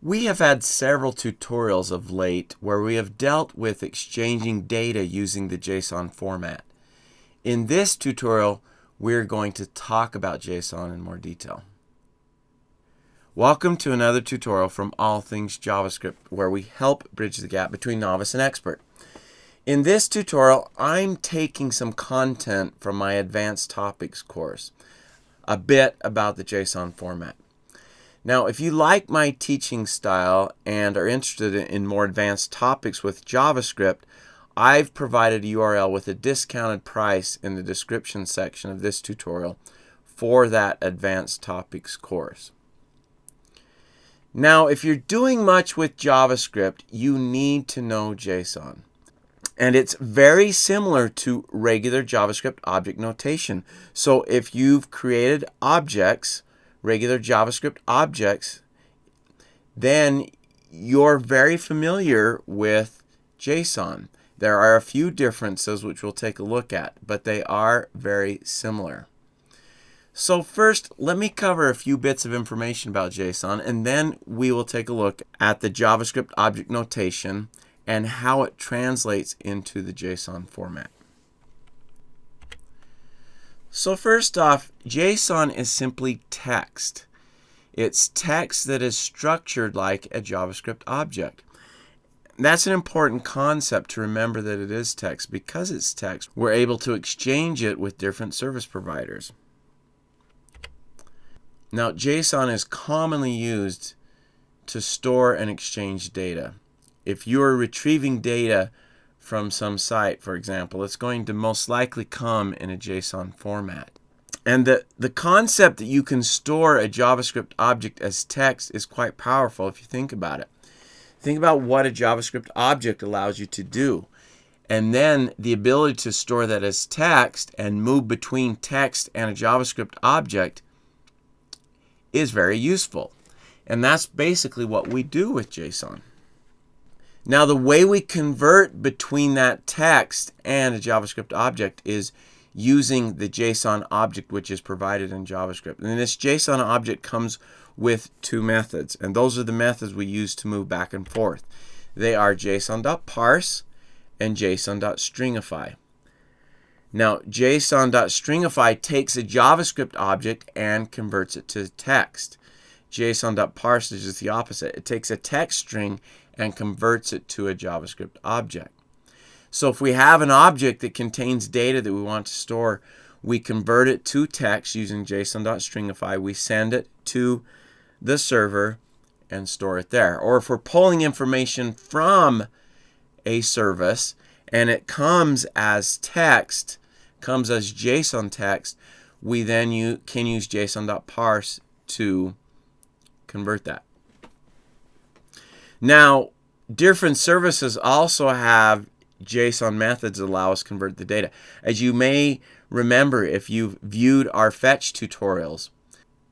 We have had several tutorials of late where we have dealt with exchanging data using the JSON format. In this tutorial, we're going to talk about JSON in more detail. Welcome to another tutorial from All Things JavaScript, where we help bridge the gap between novice and expert. In this tutorial, I'm taking some content from my Advanced Topics course, a bit about the JSON format. Now, if you like my teaching style and are interested in more advanced topics with JavaScript, I've provided a URL with a discounted price in the description section of this tutorial for that Advanced Topics course. Now, if you're doing much with JavaScript, you need to know JSON. And it's very similar to regular JavaScript object notation. So if you've created objects, regular JavaScript objects, then you're very familiar with JSON. There are a few differences which we'll take a look at, but they are very similar. So first, let me cover a few bits of information about JSON, and then we will take a look at the JavaScript object notation and how it translates into the JSON format. So first off, JSON is simply text. It's text that is structured like a JavaScript object. That's an important concept to remember, that it is text. Because it's text, we're able to exchange it with different service providers. Now, JSON is commonly used to store and exchange data. If you're retrieving data from some site, for example, it's going to most likely come in a JSON format. And the concept that you can store a JavaScript object as text is quite powerful if you think about it. Think about what a JavaScript object allows you to do. And then the ability to store that as text and move between text and a JavaScript object is very useful. And that's basically what we do with JSON. Now, the way we convert between that text and a JavaScript object is using the JSON object which is provided in JavaScript. And this JSON object comes with two methods, and those are the methods we use to move back and forth. They are JSON.parse and JSON.stringify. Now, JSON.stringify takes a JavaScript object and converts it to text. JSON.parse is just the opposite. It takes a text string and converts it to a JavaScript object. So if we have an object that contains data that we want to store, we convert it to text using JSON.stringify. We send it to the server and store it there. Or if we're pulling information from a service and it comes as text, comes as JSON text, we then can use JSON.parse to convert that. Now, different services also have JSON methods that allow us to convert the data. As you may remember if you've viewed our fetch tutorials,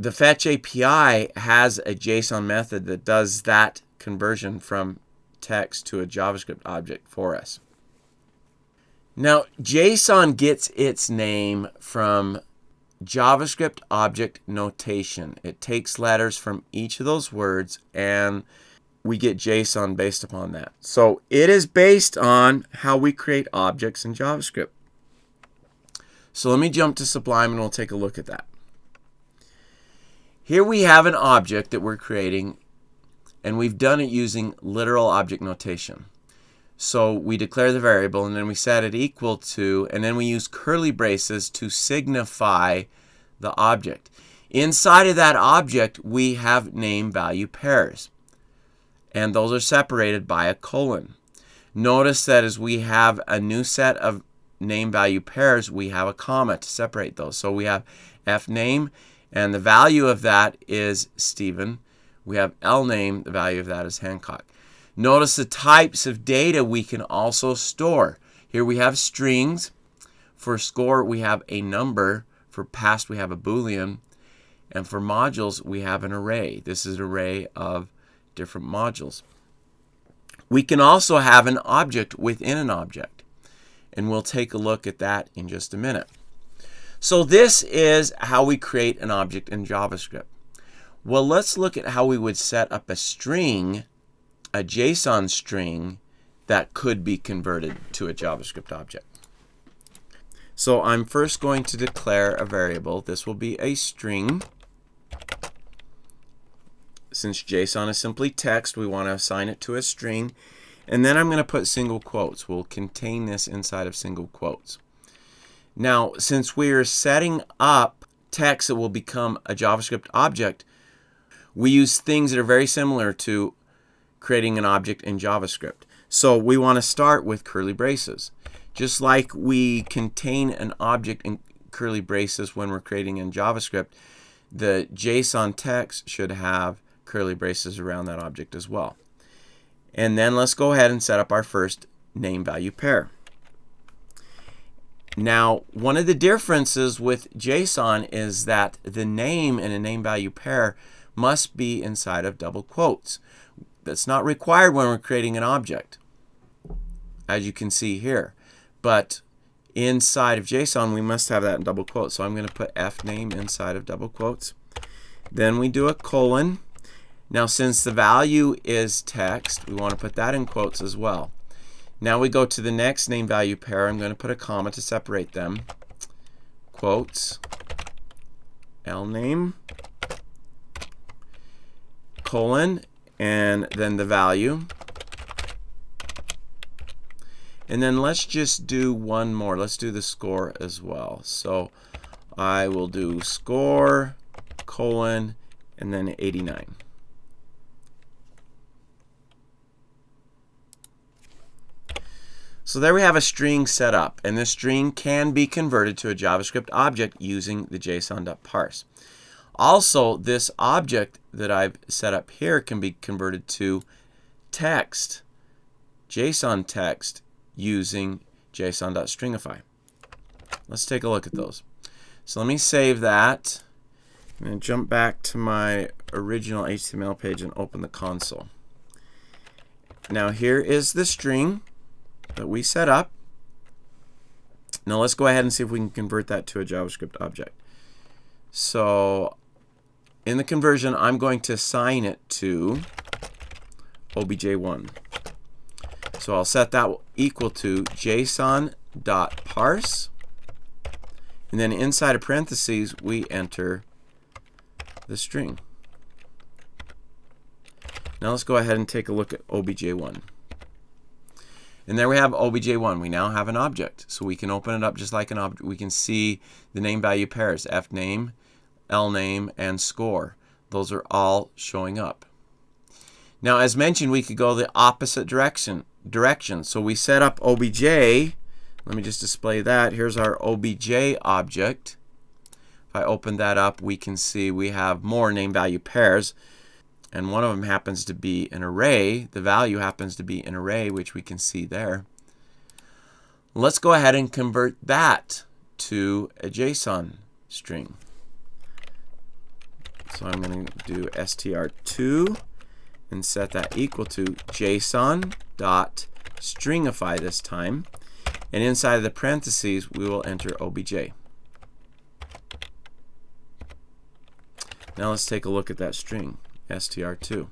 the fetch API has a JSON method that does that conversion from text to a JavaScript object for us. Now, JSON gets its name from JavaScript object notation. It takes letters from each of those words, and we get JSON based upon that. So it is based on how we create objects in JavaScript. So let me jump to Sublime and we'll take a look at that. Here we have an object that we're creating, and we've done it using literal object notation. So we declare the variable, and then we set it equal to, and then we use curly braces to signify the object. Inside of that object, we have name value pairs, and those are separated by a colon. Notice that as we have a new set of name value pairs, we have a comma to separate those. So we have fname, and the value of that is Stephen. We have lname, the value of that is Hancock. Notice the types of data we can also store. Here we have strings. For score, we have a number. For past, we have a Boolean. And for modules, we have an array. This is an array of different modules. We can also have an object within an object, and we'll take a look at that in just a minute. So this is how we create an object in JavaScript. Well, let's look at how we would set up a string, a JSON string, that could be converted to a JavaScript object. So I'm first going to declare a variable. This will be a string. Since JSON is simply text, we want to assign it to a string. And then I'm going to put single quotes. We'll contain this inside of single quotes. Now, since we're setting up text that will become a JavaScript object, we use things that are very similar to creating an object in JavaScript. So we want to start with curly braces. Just like we contain an object in curly braces when we're creating in JavaScript, the JSON text should have curly braces around that object as well. And then let's go ahead and set up our first name value pair. Now, one of the differences with JSON is that the name in a name value pair must be inside of double quotes. That's not required when we're creating an object, as you can see here. But inside of JSON, we must have that in double quotes. So I'm going to put fname inside of double quotes. Then we do a colon. Now, since the value is text, we want to put that in quotes as well. Now we go to the next name value pair. I'm going to put a comma to separate them. Quotes, lname, colon, and then the value. And then let's just do one more. Let's do the score as well. So I will do score, colon, and then 89. So there we have a string set up, and this string can be converted to a JavaScript object using the JSON.parse. Also, this object that I've set up here can be converted to text, JSON text, using JSON.stringify. Let's take a look at those. So let me save that. I'm going to jump back to my original HTML page and open the console. Now here is the string that we set up. Now let's go ahead and see if we can convert that to a JavaScript object. So in the conversion, I'm going to assign it to obj1. So I'll set that equal to JSON.parse, and then inside of parentheses we enter the string. Now let's go ahead and take a look at obj1. And there we have obj1. We now have an object. So we can open it up just like an object. We can see the name value pairs, fname, lname, and score. Those are all showing up. Now, as mentioned, we could go the opposite direction. So we set up obj. Let me just display that. Here's our obj object. If I open that up, we can see we have more name value pairs. And one of them happens to be an array. The value happens to be an array, which we can see there. Let's go ahead and convert that to a JSON string. So I'm going to do str2 and set that equal to JSON.stringify this time. And inside of the parentheses, we will enter obj. Now let's take a look at that string, str2.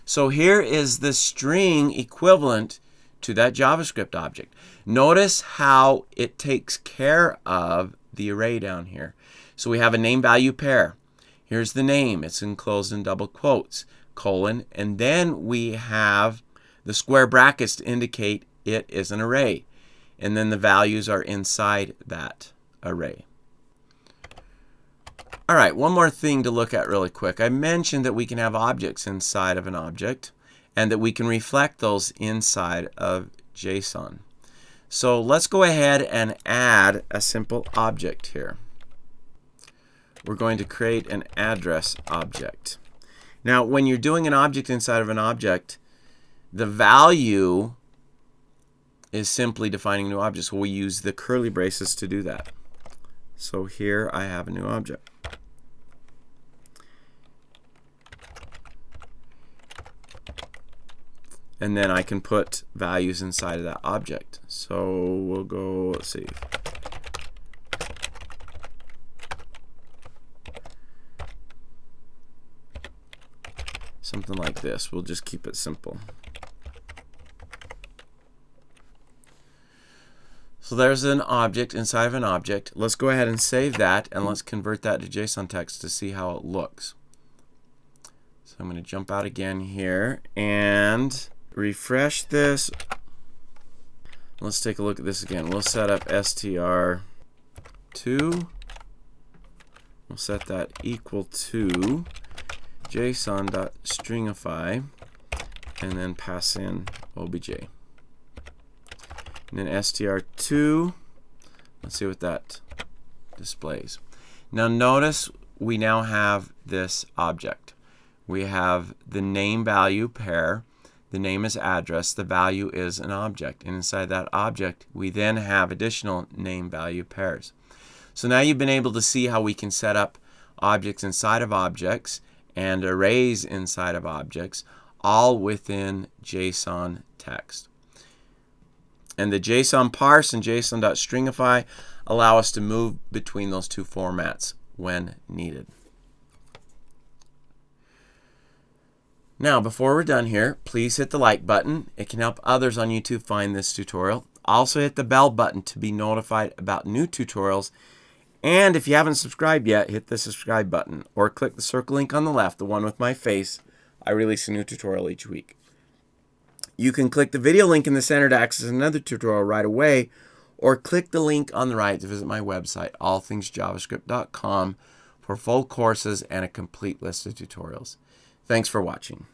So here is the string equivalent to that JavaScript object. Notice how it takes care of the array down here. So we have a name value pair. Here's the name. It's enclosed in double quotes, colon, and then we have the square brackets to indicate it is an array. And then the values are inside that array. All right, one more thing to look at really quick. I mentioned that we can have objects inside of an object and that we can reflect those inside of JSON. So let's go ahead and add a simple object here. We're going to create an address object. Now, when you're doing an object inside of an object, the value is simply defining a new object. So we use the curly braces to do that. So here I have a new object. And then I can put values inside of that object. So we'll go, let's see. Something like this. We'll just keep it simple. So there's an object inside of an object. Let's go ahead and save that, and let's convert that to JSON text to see how it looks. So I'm going to jump out again here and refresh this. Let's take a look at this again. We'll set up str2. We'll set that equal to JSON.stringify, and then pass in obj. And then str2. Let's see what that displays. Now notice we now have this object. We have the name value pair. The name is address. The value is an object. And inside that object, we then have additional name value pairs. So now you've been able to see how we can set up objects inside of objects and arrays inside of objects, all within JSON text. And the JSON parse and JSON.stringify allow us to move between those two formats when needed. Now, before we're done here, please hit the like button. It can help others on YouTube find this tutorial. Also hit the bell button to be notified about new tutorials. And if you haven't subscribed yet, hit the subscribe button or click the circle link on the left, the one with my face. I release a new tutorial each week. You can click the video link in the center to access another tutorial right away, or click the link on the right to visit my website, allthingsjavascript.com, for full courses and a complete list of tutorials. Thanks for watching.